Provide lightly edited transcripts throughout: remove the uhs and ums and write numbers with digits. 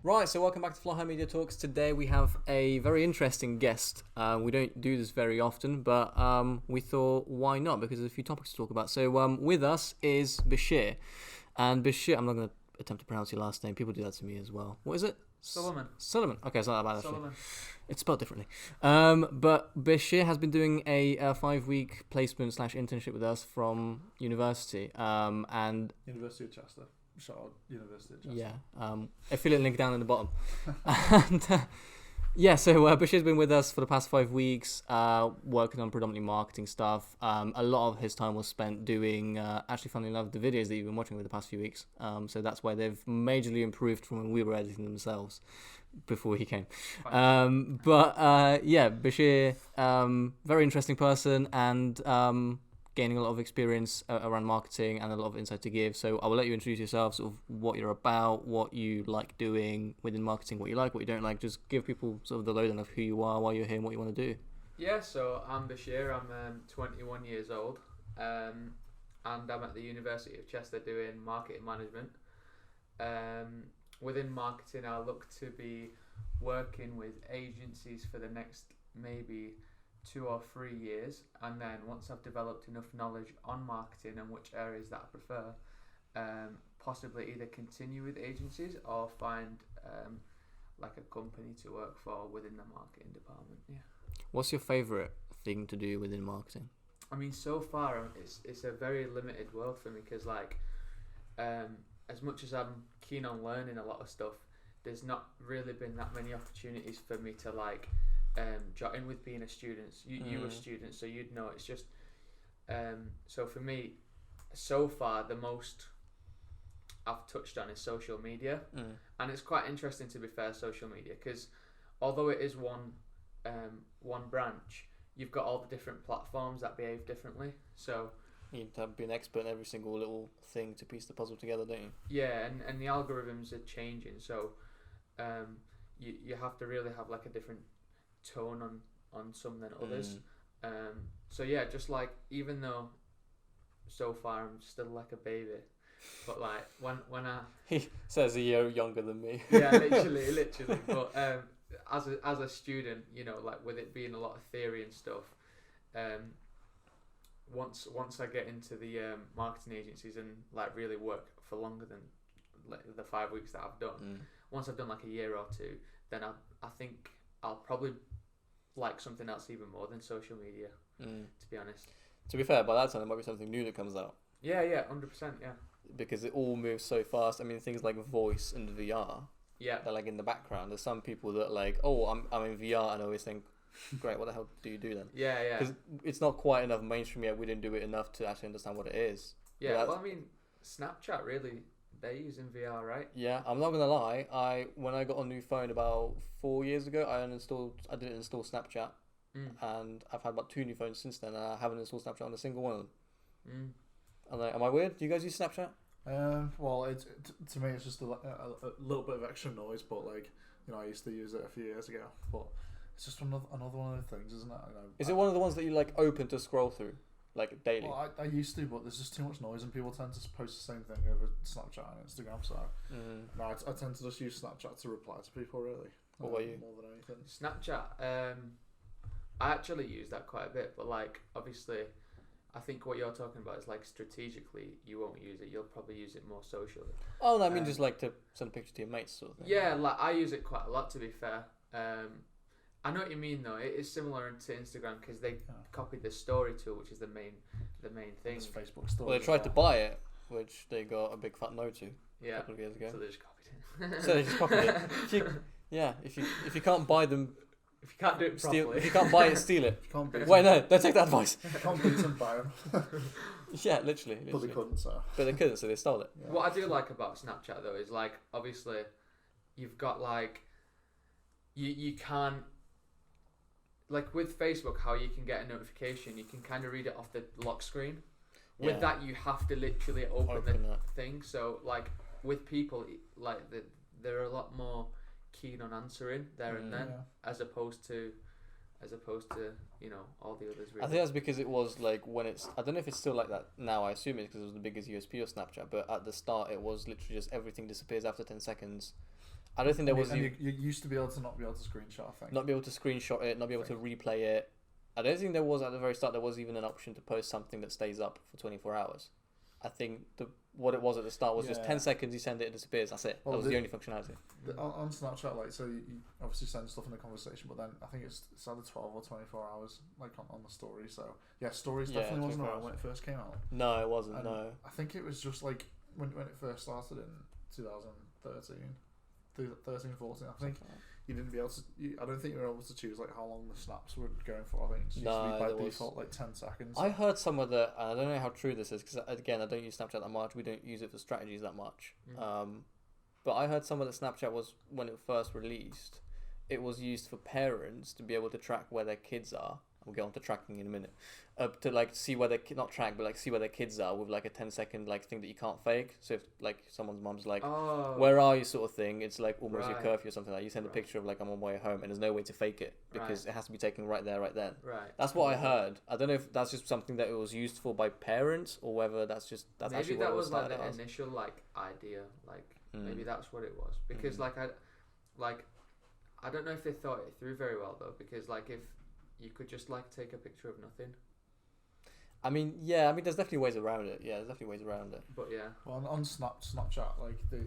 Right, so welcome back to Fly High Media Talks. Today we have a very interesting guest. We don't do this very often, but we thought, why not? Because there's a few topics to talk about. So with us is Bishir. And Bishir, I'm not going to attempt to pronounce your last name. People do that to me as well. What is it? Sulaiman. Okay, it's not that bad actually. Sulaiman. It's spelled differently. But Bishir has been doing a 5-week placement / internship with us from university. And University of Chester. Shout out University of Chester. yeah, affiliate link down in the bottom. And so Bishir's been with us for the past 5 weeks, working on predominantly marketing stuff. A lot of his time was spent doing, actually funnily enough, the videos that you've been watching over the past few weeks. So that's why they've majorly improved from when we were editing themselves before he came. Bishir, very interesting person, and gaining a lot of experience around marketing and a lot of insight to give. So I will let you introduce yourself, sort of what you're about, what you like doing within marketing, what you like, what you don't like. Just give people sort of the lowdown of who you are, why you're here, and what you want to do. Yeah, so I'm Bishir. I'm 21 years old, and I'm at the University of Chester doing marketing management. Within marketing, I look to be working with agencies for the next maybe 2 or 3 years, and then once I've developed enough knowledge on marketing and which areas that I prefer, possibly either continue with agencies or find like a company to work for within the marketing department. Yeah. What's your favourite thing to do within marketing? I mean, so far it's a very limited world for me, because like as much as I'm keen on learning a lot of stuff, there's not really been that many opportunities for me to like jot in with being a student. You were students, so you'd know. It's just so for me, so far the most I've touched on is social media, and it's quite interesting, to be fair, social media, because although it is one branch, you've got all the different platforms that behave differently. So you need to be an expert in every single little thing to piece the puzzle together, don't you? Yeah, and the algorithms are changing, so you have to really have like a different tone on some than others. So yeah, just like, even though so far I'm still like a baby, but like when I he says a year younger than me. Yeah, literally but as a student, you know, like with it being a lot of theory and stuff, once I get into the marketing agencies and like really work for longer than like the 5 weeks that I've done, once I've done like a year or two, then I think I'll probably like something else even more than social media, to be honest. To be fair, by that time there might be something new that comes out. Yeah, 100%, yeah. Because it all moves so fast. I mean, things like voice and VR. Yeah. They're like in the background. There's some people that like, oh, I'm in VR, and I always think, great, what the hell do you do then? Yeah. Because it's not quite enough mainstream yet. We didn't do it enough to actually understand what it is. Yeah, well, I mean, Snapchat really, they're using VR, right? Yeah, I'm not gonna lie. When I got a new phone about 4 years ago, I didn't install Snapchat, and I've had about 2 new phones since then, and I haven't installed Snapchat on a single one of them. I'm like, am I weird? Do you guys use Snapchat? Well, to me it's just a little bit of extra noise, but like, you know, I used to use it a few years ago, but it's just another one of the things, isn't it? Is it one of the ones that you like open to scroll through, like daily? Well, I used to, but there's just too much noise, and people tend to post the same thing over Snapchat and Instagram. So no, I tend to just use Snapchat to reply to people, really. What about you? More than anything. Snapchat, I actually use that quite a bit, but like, obviously, I think what you're talking about is like, strategically you won't use it. You'll probably use it more socially. Oh no, I mean just like to send a picture to your mates, sort of thing. Yeah, like I use it quite a lot, to be fair. I know what you mean though. It is similar to Instagram, because they copied the story tool, which is the main thing. It's Facebook story. Well, they tried to buy it, which they got a big fat no to. Yeah. A couple of years ago. So they just copied it. So they just copied it. If you can't buy them, if you can't do it properly, if you can't buy it, steal it. You can't beat Wait, no, don't take that advice. You can't beat them, buy them. Yeah, literally. But they couldn't, so. But they couldn't, so they stole it. Yeah. What I do like about Snapchat though is like, obviously, you've got like, you can't, like with Facebook, how you can get a notification, you can kind of read it off the lock screen. With that, you have to literally open the thing. So like with people, like they're a lot more keen on answering there and then, as opposed to you know, all the others. Really. I think that's because it was like when it's, I don't know if it's still like that now. I assume it's because it was the biggest USP of Snapchat, but at the start it was literally just everything disappears after 10 seconds. I don't think there was you used to be able to not be able to screenshot. I think not be able to screenshot it, not be able to replay it. I don't think there was at the very start. There was even an option to post something that stays up for 24 hours. I think what it was at the start was just 10 seconds. You send it, it disappears. That's it. That was the only functionality. On Snapchat, like, so you obviously send stuff in the conversation, but then I think it's either 12 or 24 hours, like on the story. So yeah, stories definitely wasn't around when it first came out. No, it wasn't. And no, I think it was just like when it first started in 2013, 14. I think you didn't be able to. I don't think you were able to choose like how long the snaps were going for. I think it used to be by default like 10 seconds. I heard somewhere that, and I don't know how true this is because again I don't use Snapchat that much. We don't use it for strategies that much. But I heard somewhere that Snapchat was when it first released, it was used for parents to be able to track where their kids are. We'll get on to tracking in a minute. To like see where their not track, but like see where their kids are with like a 10-second like thing that you can't fake. So if like someone's mum's like, where are you sort of thing, it's like almost your curfew or something like. You send a picture of like I'm on my way home, and there's no way to fake it because it has to be taken right there, right then. Right. That's what I heard. I don't know if that's just something that it was used for by parents or whether that's Maybe actually that what it was like the as. initial like idea. Like maybe that's what it was because I don't know if they thought it through very well though, because like if you could just like take a picture of nothing. I mean, yeah. I mean, there's definitely ways around it. Yeah, there's definitely ways around it. But yeah. Well, on Snapchat, like the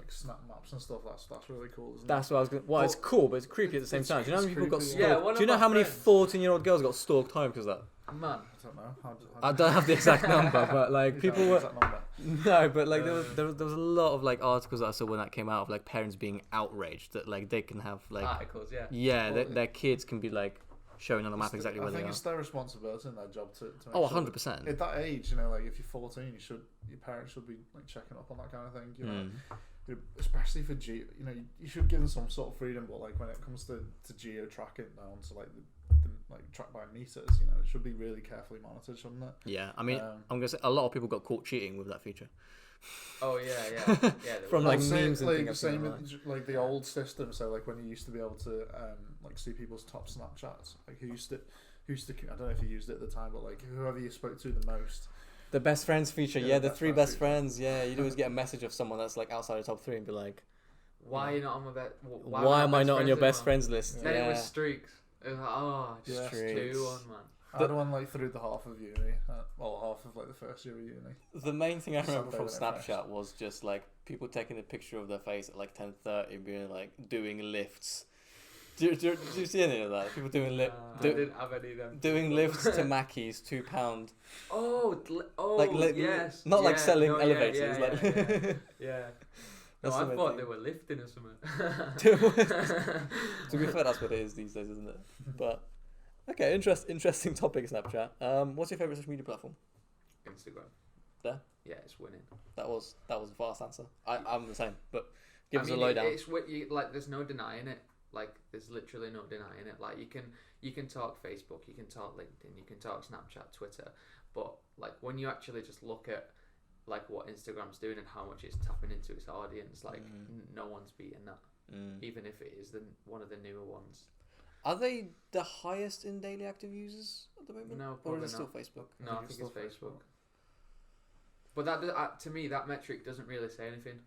snap maps and stuff. That's really cool, isn't That's it? what I was going. Well, it's cool, but it's creepy at the same time. Do you know how many people got creepy, stalked? Do you know how many 14-year-old girls got stalked home because of that? Man, I don't know. I don't have the exact number, but like people were. Number. No, but like there was a lot of like articles that I saw when that came out of like parents being outraged that like they can have like articles, yeah. Yeah, their kids can be like showing on the map exactly where they are. I think it's their responsibility and their job to make 100%. At that age, you know, like if you're 14, your parents should be like checking up on that kind of thing. You know, especially for you know, you should give them some sort of freedom. But like when it comes to geo tracking down to like the like track by meters, you know, it should be really carefully monitored, shouldn't it? Yeah, I mean, I'm gonna say a lot of people got caught cheating with that feature. Oh yeah. From like memes and things. Same with like the old system. So like when you used to be able to like see people's top Snapchats, like who used to I don't know if you used it at the time, but like whoever you spoke to the most. The best friends feature, the three best friends. Yeah, you'd always get a message of someone that's like outside the top 3 and be like, "Why are you not on my best? Why am I not on your best friends list?" Then it was streaks. It was like, just streaks. 2-1, man. I had one like through the half of uni, half of like the first year of uni. The main thing I remember from Snapchat was just like people taking a picture of their face at like 10:30, being like doing lifts. Do you see any of that? People doing lifts. I didn't have any of them. Doing lifts to Mackey's, £2. Yes. Not like selling elevators. Yeah. No, I thought they were lifting or something. To be fair, that's what it is these days, isn't it? But okay, interesting topic, Snapchat. What's your favourite social media platform? Instagram. There? Yeah, it's winning. That was a fast answer. I'm the same, but give us a lowdown. It's like there's no denying it. Like there's literally no denying it. Like you can talk Facebook, you can talk LinkedIn, you can talk Snapchat, Twitter, but like when you actually just look at like what Instagram's doing and how much it's tapping into its audience, like no one's beating that, even if it is one of the newer ones. Are they the highest in daily active users at the moment? No, or is it not. still Facebook? No, I think it's Facebook. But that to me, that metric doesn't really say anything.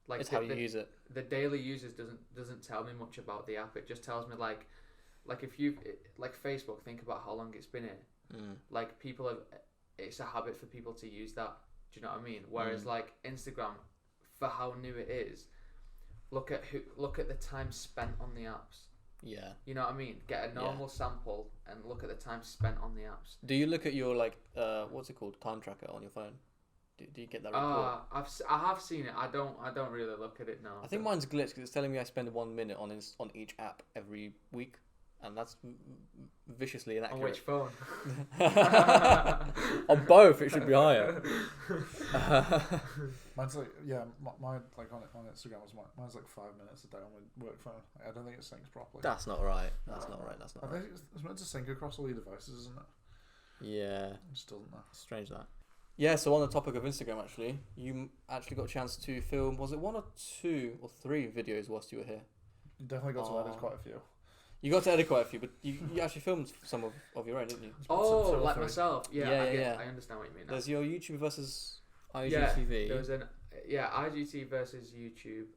Like it's how you use it. The daily users doesn't tell me much about the app. It just tells me like if you like Facebook, think about how long it's been here. Like people have, it's a habit for people to use that. Do you know what I mean? Whereas like Instagram, for how new it is, look at the time spent on the apps. Yeah. You know what I mean? Get a normal sample and look at the time spent on the apps. Do you look at your like what's it called, time tracker on your phone? Do you get that report? I have seen it. I don't really look at it now. I think mine's glitched because it's telling me I spend 1 minute on each app every week, and that's viciously inaccurate. On which phone? On both, it should be higher. Mine's like mine like on Instagram mine's like 5 minutes a day on my work phone. I don't think it syncs properly. That's not right. That's not right. I think it's meant to sync across all your devices, isn't it? Yeah. It just doesn't. Strange that. Yeah, so on the topic of Instagram, actually, you actually got a chance to film, was it 1 or 2 or 3 videos whilst you were here? You definitely got to edit quite a few. You got to edit quite a few, but you actually filmed some of your own, didn't you? Oh, like myself? Yeah. I understand what you mean now. There's your YouTube versus IGTV. There was yeah, IGT versus YouTube,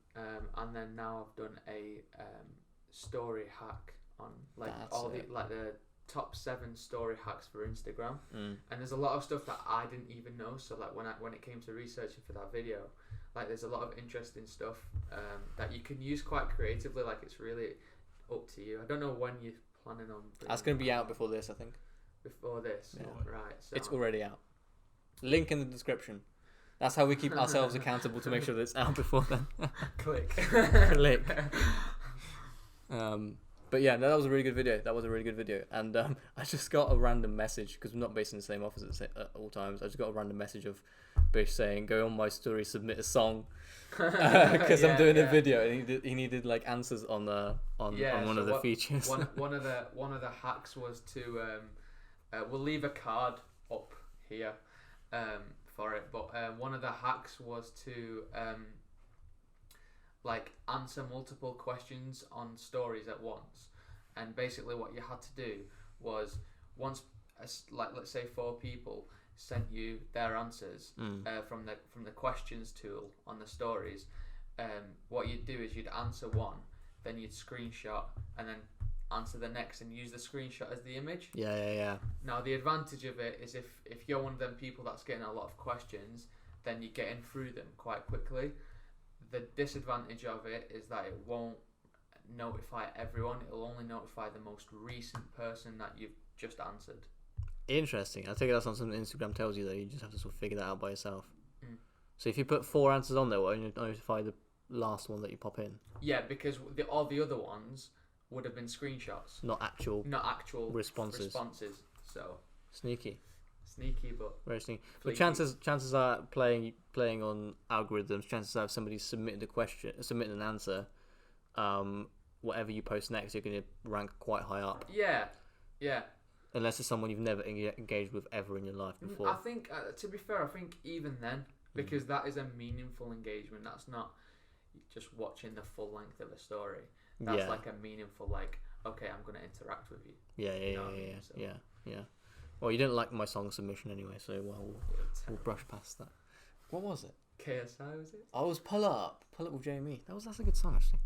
and then now I've done a story hack on like the top 7 story hacks for Instagram, and there's a lot of stuff that I didn't even know. So like when it came to researching for that video, like there's a lot of interesting stuff that you can use quite creatively. Like it's really up to you. I don't know when you're planning on. That's going to be out before this, I think. Before this, yeah. Right? So it's already out. Link in the description. That's how we keep ourselves accountable to make sure that it's out before then. Click. Click. But yeah, no, that was a really good video. And I just got a random message, because we're not based in the same office at all times. I just got a random message of Bish saying, "Go on my story, submit a song," because I'm doing a video, and he needed like answers on one of the features. one of the hacks was to we'll leave a card up here for it, but one of the hacks was to like answer multiple questions on stories at once. And basically what you had to do was, once like let's say 4 people sent you their answers from the questions tool on the stories, what you'd do is you'd answer one, then you'd screenshot, and then answer the next and use the screenshot as the image. Yeah. Now the advantage of it is if you're one of them people that's getting a lot of questions, then you're getting through them quite quickly. The disadvantage of it is that it won't notify everyone. It'll only notify the most recent person that you've just answered. Interesting. I think that's not something Instagram tells you, though. You just have to sort of figure that out by yourself. So if you put 4 answers on there, will only notify the last one that you pop in? Yeah, because all the other ones would have been screenshots, not actual responses. So sneaky, but very sneaky. But chances are playing on algorithms. Chances are if somebody submitted an answer, whatever you post next, you're going to rank quite high up. Yeah. Unless it's someone you've never engaged with ever in your life before. I think, to be fair, I think even then, because that is a meaningful engagement. That's not just watching the full length of a story. That's like a meaningful, like, okay, I'm going to interact with you. Yeah. Well, you didn't like my song submission anyway, so we'll brush past that. What was it? KSI, was it? I was Pull Up with Jamie. That's a good song, actually.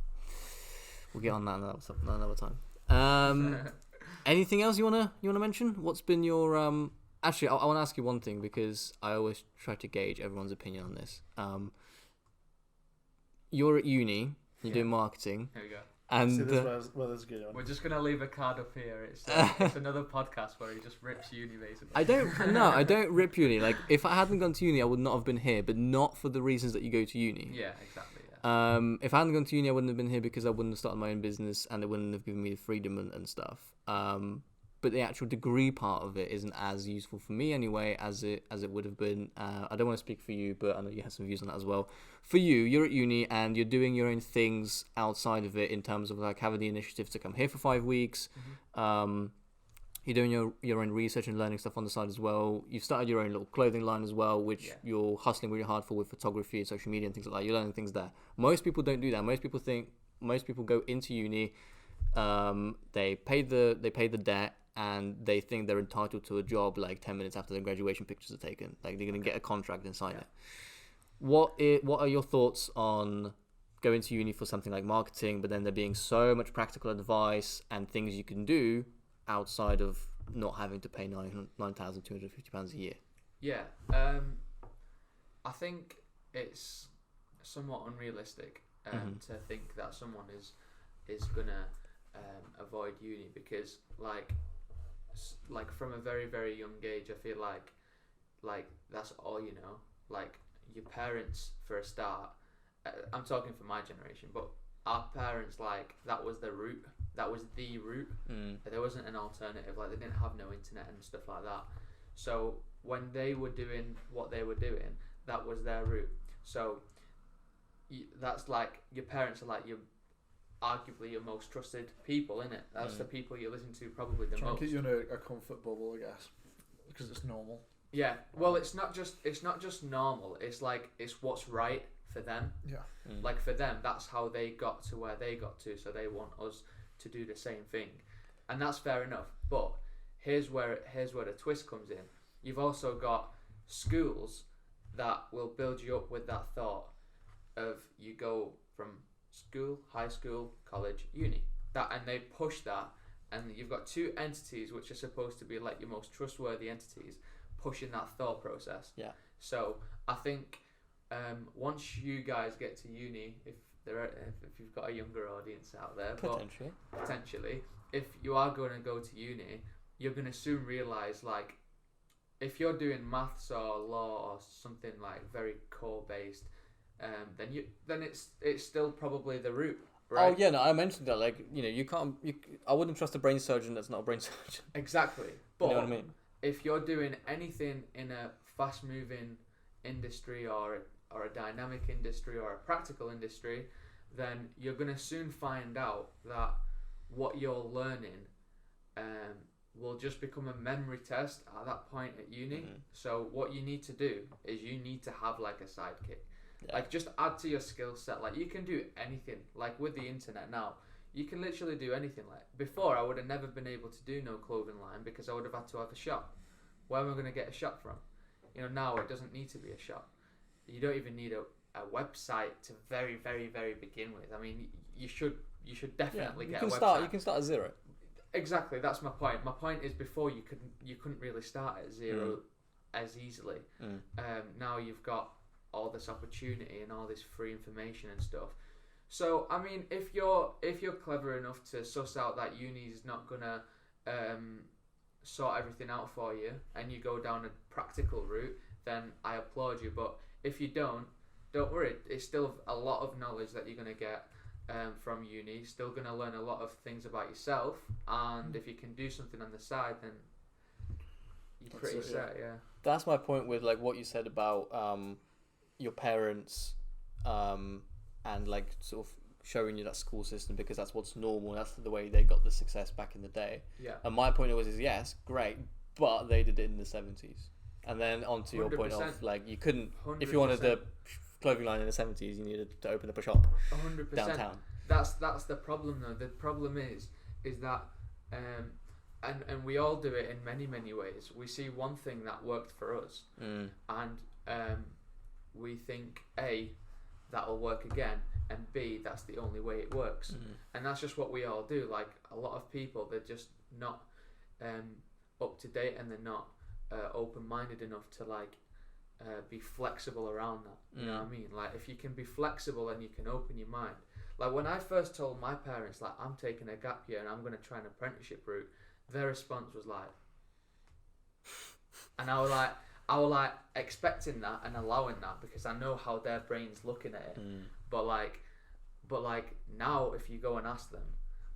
We'll get on that another time. Anything else you wanna mention? What's been your Actually, I want to ask you one thing, because I always try to gauge everyone's opinion on this. You're at uni. You're doing marketing. Here we go. And see, this is where this is going. We're just gonna leave a card up here. It's another podcast where he just rips uni, basically. I don't rip uni. Like, if I hadn't gone to uni, I would not have been here. But not for the reasons that you go to uni. Yeah, exactly. Yeah. If I hadn't gone to uni, I wouldn't have been here, because I wouldn't have started my own business, and it wouldn't have given me the freedom and stuff. But the actual degree part of it isn't as useful for me anyway as it would have been. I don't want to speak for you, but I know you have some views on that as well. For you, you're at uni and you're doing your own things outside of it, in terms of like having the initiative to come here for 5 weeks. You're doing your own research and learning stuff on the side as well. You've started your own little clothing line as well, which you're hustling really hard for with photography and social media and things like that. You're learning things there. Most people don't do that. Most people go into uni, they pay the debt, and they think they're entitled to a job like 10 minutes after their graduation pictures are taken. Like, they're going to get a contract and sign it. What are your thoughts on going to uni for something like marketing, but then there being so much practical advice and things you can do outside of not having to pay £9,250 a year? Yeah. I think it's somewhat unrealistic to think that someone is going to avoid uni, because like from a very, very young age, I feel like that's all you know. Like, your parents, for a start, I'm talking for my generation, but our parents, like, that was the route. There wasn't an alternative. Like, they didn't have no internet and stuff like that. So when they were doing what they were doing, that was their route. So that's like, your parents are like arguably your most trusted people, innit? That's the people you listen to probably the most. Keep you in a comfort bubble, I guess, because it's normal. Yeah, well, it's not just normal. It's like, it's what's right for them. Yeah. Like, for them, that's how they got to where they got to. So they want us to do the same thing, and that's fair enough. But here's where the twist comes in. You've also got schools that will build you up with that thought, of you go from school, high school, college, uni. And they push that, and you've got two entities which are supposed to be like your most trustworthy entities pushing that thought process. Yeah. So I think once you guys get to uni, if you've got a younger audience out there, potentially, if you are going to go to uni, you're going to soon realise, like, if you're doing maths or law or something like very core based, then it's still probably the route. Right? Oh yeah, no, I mentioned that. Like, I wouldn't trust a brain surgeon that's not a brain surgeon. Exactly. But you know what I mean? If you're doing anything in a fast moving industry or a dynamic industry or a practical industry, then you're going to soon find out that what you're learning will just become a memory test at that point at uni. Mm-hmm. So what you need to do is you need to have like a sidekick. Yeah. Like, just add to your skill set. Like, you can do anything. Like, with the internet now, you can literally do anything. Like, before, I would have never been able to do no clothing line because I would have had to have a shop. Where am I going to get a shop from? Now it doesn't need to be a shop. You don't even need a website to very, very, very begin with. I mean, you should definitely get a website. You can start at zero. Exactly, that's my point. My point is, before you couldn't really start at zero as easily. Now you've got all this opportunity and all this free information and stuff. So I mean, if you're clever enough to suss out that uni is not gonna sort everything out for you, and you go down a practical route, then I applaud you. But if you don't worry. It's still a lot of knowledge that you're gonna get from uni. Still gonna learn a lot of things about yourself, and if you can do something on the side, then you're pretty set. Yeah. That's my point with like what you said about your parents and like sort of showing you that school system because that's what's normal. That's the way they got the success back in the day. Yeah. And my point was is yes, great, but they did it in the 70s. And then on to your point of like you couldn't 100%. If you wanted the clothing line in the 70s, you needed to open up a shop 100%. Downtown. That's the problem though. The problem is that and we all do it in many ways. We see one thing that worked for us, and we think A, that'll work again, and B, that's the only way it works. And that's just what we all do. Like, a lot of people, they're just not up to date, and they're not open-minded enough to like be flexible around that. You know what I mean? Like, if you can be flexible and you can open your mind. Like, when I first told my parents, like, I'm taking a gap year and I'm going to try an apprenticeship route, their response was like, and I was like expecting that and allowing that because I know how their brain's looking at it. But like now, if you go and ask them,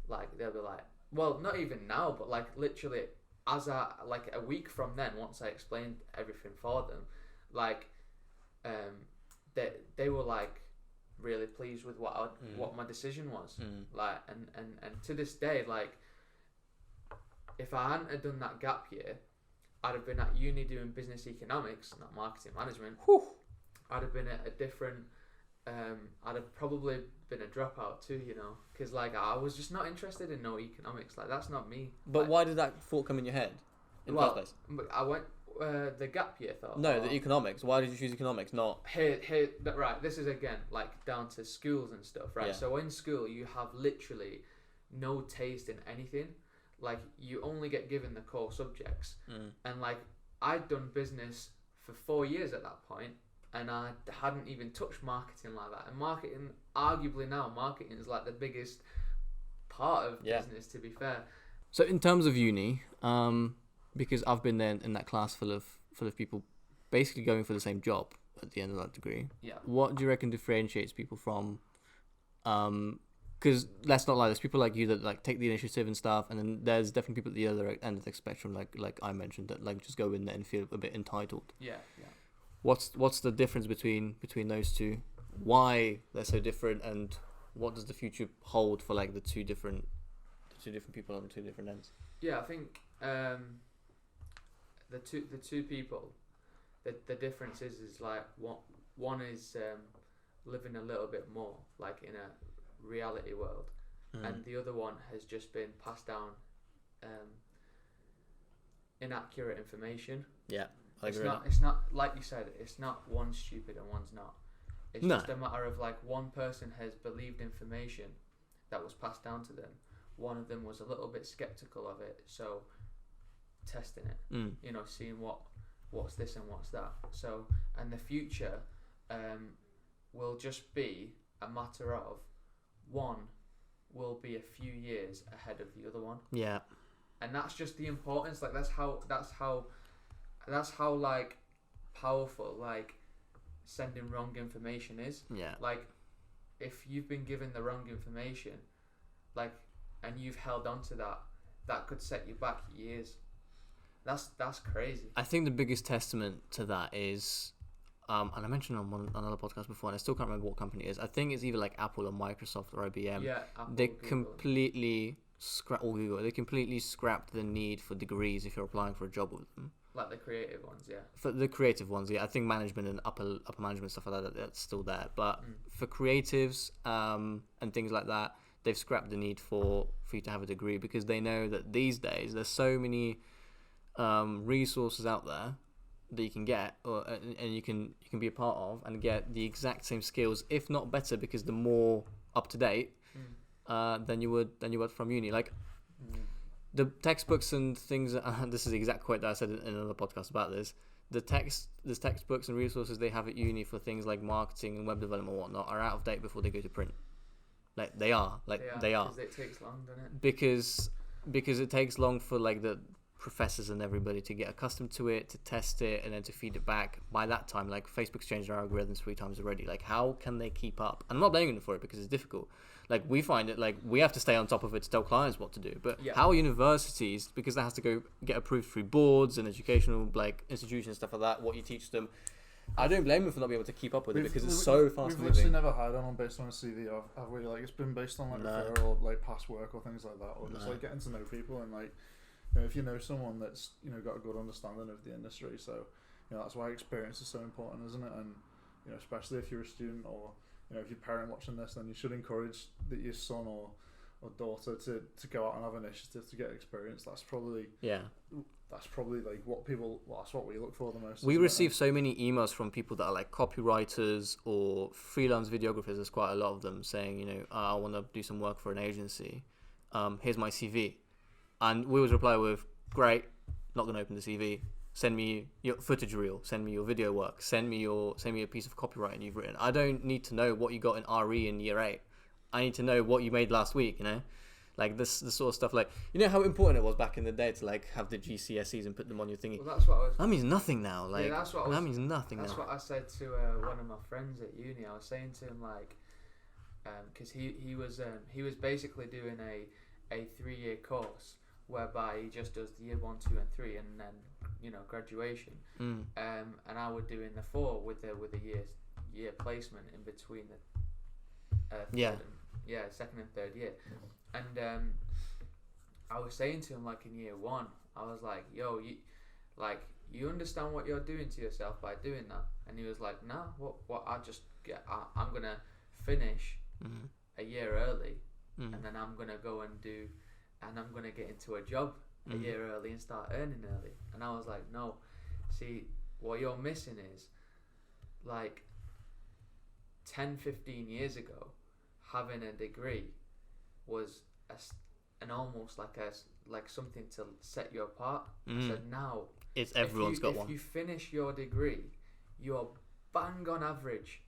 like, they'll be like, well, not even now, but like literally as like a week from then, once I explained everything for them, like they were like really pleased with what my decision was. Like, and to this day, like, if I hadn't have done that gap year, I'd have been at uni doing business economics, not marketing management. Whew. I'd have been at a different. I'd have probably been a dropout too, because like I was just not interested in no economics. Like, that's not me. But like, why did that thought come in your head in the first place? I went the gap year thought. No, the economics. Why did you choose economics? Not here. Right. This is again like down to schools and stuff, right? Yeah. So in school you have literally no taste in anything. Like, you only get given the core subjects, and like I'd done business for 4 years at that point, and I hadn't even touched marketing like that. And marketing, arguably now, marketing is like the biggest part of business. To be fair. So in terms of uni, because I've been there in that class full of people, basically going for the same job at the end of that degree. Yeah. What do you reckon differentiates people from? Because let's not lie, there's people like you that like take the initiative and stuff, and then there's definitely people at the other end of the spectrum, like I mentioned, that like just go in there and feel a bit entitled. Yeah. What's the difference between those two? Why they're so different, and what does the future hold for like the two different people on the two different ends? Yeah, I think the two people, the difference is like one is living a little bit more like in a reality world, and the other one has just been passed down inaccurate information. Yeah, I agree. It's not like you said. It's not one's stupid and one's not. It's No. just a matter of like one person has believed information that was passed down to them. One of them was a little bit skeptical of it, so testing it, you know, seeing what's this and what's that. So, and the future will just be a matter of one will be a few years ahead of the other one. Yeah. And that's just the importance. Like that's how like powerful like sending wrong information is. Yeah. Like if you've been given the wrong information, like, and you've held on to that, that could set you back years. That's crazy. I think the biggest testament to that is, and I mentioned on another podcast before, and I still can't remember what company it is. I think it's either like Apple or Microsoft or IBM. Yeah, Apple, They Google. completely They completely scrapped the need for degrees if you're applying for a job with them. Like the creative ones, yeah. For the creative ones, yeah, I think management and upper management stuff like that, that's still there. But for creatives and things like that, they've scrapped the need for you to have a degree, because they know that these days there's so many resources out there that you can get and you can be a part of and get the exact same skills, if not better, because the more up to date than you would from uni. Like the textbooks and things. This is the exact quote that I said in another podcast about this. The textbooks and resources they have at uni for things like marketing and web development and whatnot are out of date before they go to print. Like they are. Because it takes long, doesn't it? Because it takes long for like the professors and everybody to get accustomed to it, to test it, and then to feed it back. By that time, like Facebook's changed their algorithms 3 times already. Like how can they keep up? And I'm not blaming them for it, because it's difficult. Like we find it like we have to stay on top of it to tell clients what to do. But how are universities, because that has to go get approved through boards and educational like institutions and stuff like that, what you teach them. I don't blame them for not being able to keep up with it, because it's so fast We've moving. literally never hired anyone based on a CV, have we? Like it's been based on like referral, like past work or things like that, or just like getting to know people, and like, you know, if you know someone that's, you know, got a good understanding of the industry. So, you know, that's why experience is so important, isn't it? And, you know, especially if you're a student, or, you know, if you're a parent watching this, then you should encourage that your son or daughter to go out and have initiative to get experience. That's probably like that's what we look for the most. We receive so many emails from people that are like copywriters or freelance videographers. There's quite a lot of them saying, you know, I want to do some work for an agency. Here's my CV. And we always reply with, great, not going to open the CV. Send me your footage reel. Send me your video work. Send me a piece of copywriting you've written. I don't need to know what you got in RE in year 8. I need to know what you made last week, you know? Like this sort of stuff. Like, you know how important it was back in the day to like have the GCSEs and put them on your thingy? Well, that's what I was... That means nothing now. Like, yeah, that means nothing now. That's what I said to one of my friends at uni. I was saying to him, like, because he was basically doing a 3-year course whereby he just does the year 1, 2, and 3, and then, you know, graduation. And I would do in the 4 with a year placement in between the second and third year. And I was saying to him, like, in year 1, I was like, yo, you understand what you're doing to yourself by doing that? And he was like, nah, what I'm gonna finish a year early, and then I'm gonna go and I'm gonna get into a job a year early and start earning early. And I was like, no, see, what you're missing is, like, 10, 15 years ago, having a degree was an almost like something to set you apart. So now everyone's got one. If you finish your degree, you're bang on average.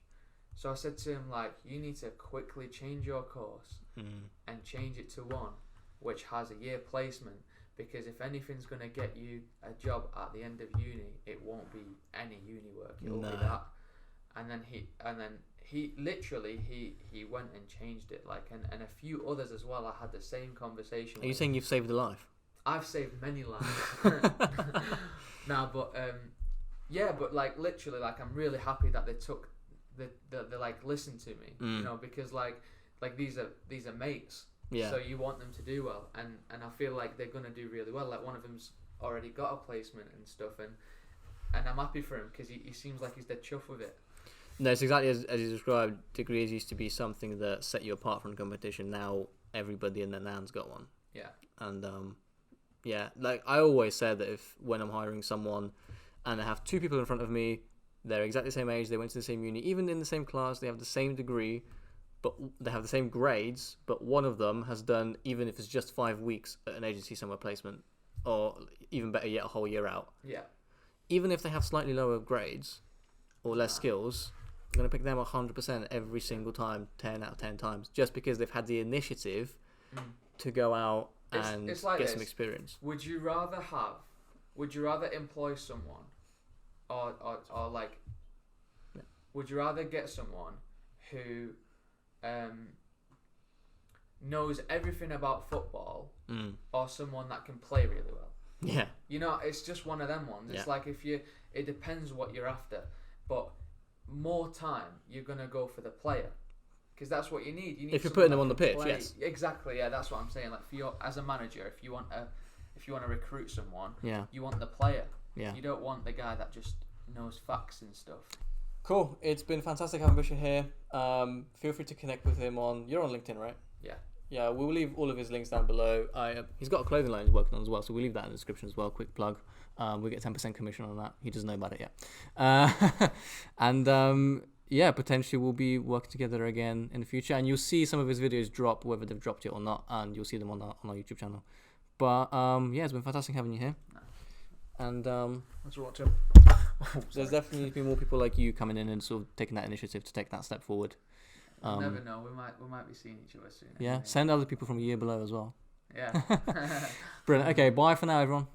So I said to him, like, you need to quickly change your course and change it to one which has a year placement, because if anything's going to get you a job at the end of uni, it won't be any uni work, it'll be that. And then he literally went and changed it, like, and a few others as well. I had the same conversation. Are you saying you've saved a life? I've saved many lives. But like, literally, like, I'm really happy that they took they like listened to me, you know, because like these are mates. Yeah. So you want them to do well, and I feel like they're gonna do really well. Like, one of them's already got a placement and stuff, and I'm happy for him, because he seems like he's dead chuffed with it. No, it's exactly as you described. Degrees used to be something that set you apart from the competition. Now everybody in their nan's got one. Yeah. And like I always said that when I'm hiring someone and I have 2 people in front of me, They're exactly the same age. They went to the same uni, even in the same class. They have the same degree, but they have the same grades. But one of them has done, even if it's just 5 weeks at an agency summer placement, or even better yet, a whole year out. Yeah. Even if they have slightly lower grades or less skills, I'm going to pick them 100% every single time, 10 out of 10 times, just because they've had the initiative to go out and it's like get this. some experience. Would you rather employ someone, or like, would you rather get someone who knows everything about football, or someone that can play really well? Yeah. You know, it's just one of them ones. It's like it depends what you're after, but more time you're gonna go for the player, because that's what you need. You need if you're putting them on the pitch, yes. Exactly. Yeah, that's what I'm saying. Like, for your, as a manager, if you want to recruit someone, you want the player. Yeah. You don't want the guy that just knows facts and stuff. Cool. It's been fantastic having Bishir here. Feel free to connect with him you're on LinkedIn, right? Yeah. Yeah, we'll leave all of his links down below. He's got a clothing line he's working on as well, so we'll leave that in the description as well. Quick plug. We get 10% commission on that. He doesn't know about it yet. And potentially we'll be working together again in the future. And you'll see some of his videos drop, whether they've dropped it or not, and you'll see them on our YouTube channel. But it's been fantastic having you here. And thanks for watching. There's definitely been more people like you coming in and sort of taking that initiative to take that step forward. You never know. We might be seeing each other soon. Yeah, anyway. send other people from a year below as well. Yeah. Brilliant. Okay, bye for now, everyone.